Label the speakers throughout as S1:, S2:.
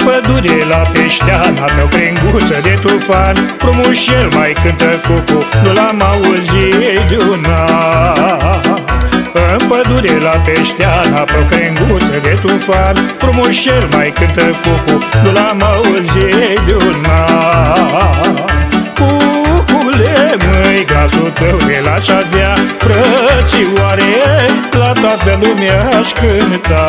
S1: pădure la Peșteana, pe-o crenguță de tufan, frumușel mai cântă cucu, nu l-am auzit de un an. În pădure la Peșteana, pe-o crenguță de tufan, frumușel mai cântă cucu, nu l-am auzit de un an. Cucule, măi, glasul tău de l-aș avea, frățioare, la toată lumea aș cânta.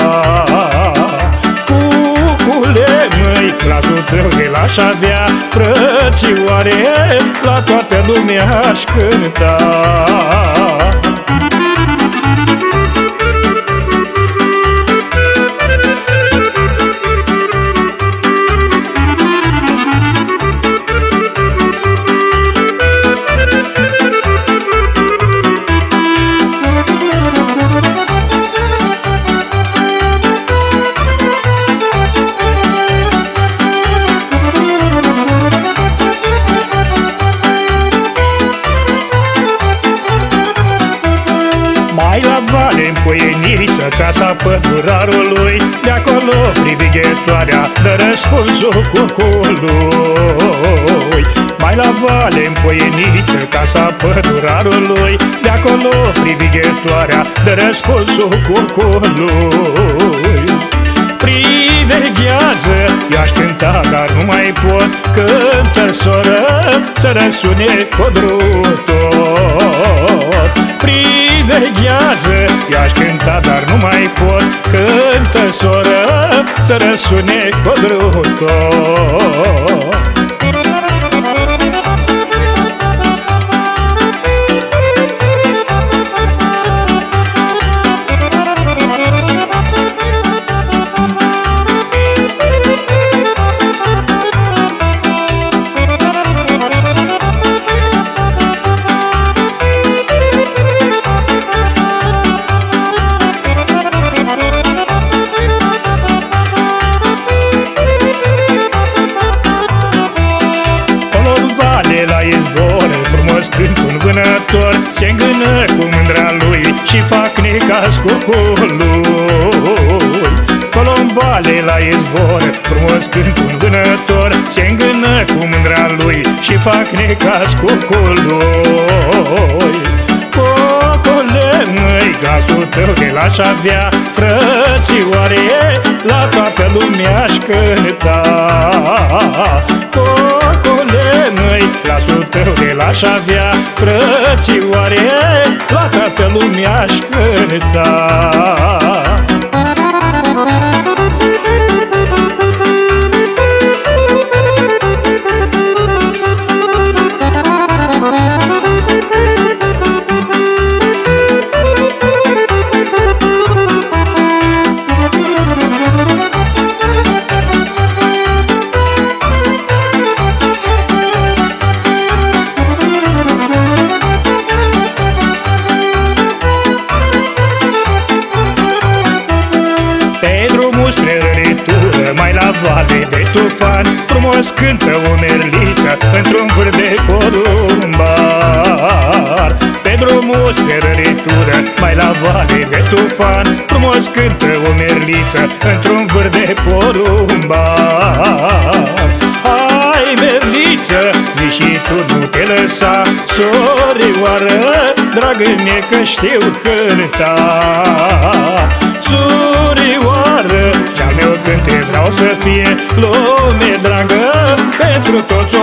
S1: Cucule, măi, glasul tău de l-aș avea, frățioare, la toată lumea aș cânta. Mai la vale, în Poieniță, casa pădurarului, de acolo privighetoarea dă răspunsul cucului. Mai la vale, în Poieniță, casa pădurarului, de acolo privighetoarea dă răspunsul cucului. Priveghează, eu-aș cânta, dar nu mai pot, cântă, soră, să răsune codrul tot. Priveghează, eu-aș cânta, dar nu mai pot, cântă, soră, să răsune codrul tot. Când un vânător se îngână cu mândra lui și fac necaz cucului. Colo-n vale la izvor, frumos cânt un vânător se îngână cu mândra lui și fac necaz cucului. Cocole, măi, glasul tău de l-aș avea, frățioare, la toată lumea aș cânta. Cocole, măi, glasul tău de l-aș avea, frățioare, la toată lumea aș cânta. Pe drumul spre răritură, mai la vale de tufan, frumos cântă o merliță într-un vârf de porumbar. Pe drumul spre răritură, mai la vale de tufan, frumos cântă o merliță într-un vârf de porumbar. Hai, merliță, vii și tu, nu te lăsa, sorioară, dragă mie, că știu cânta. Surioară, și-al meu cânte vreau să fie lume dragă pentru toți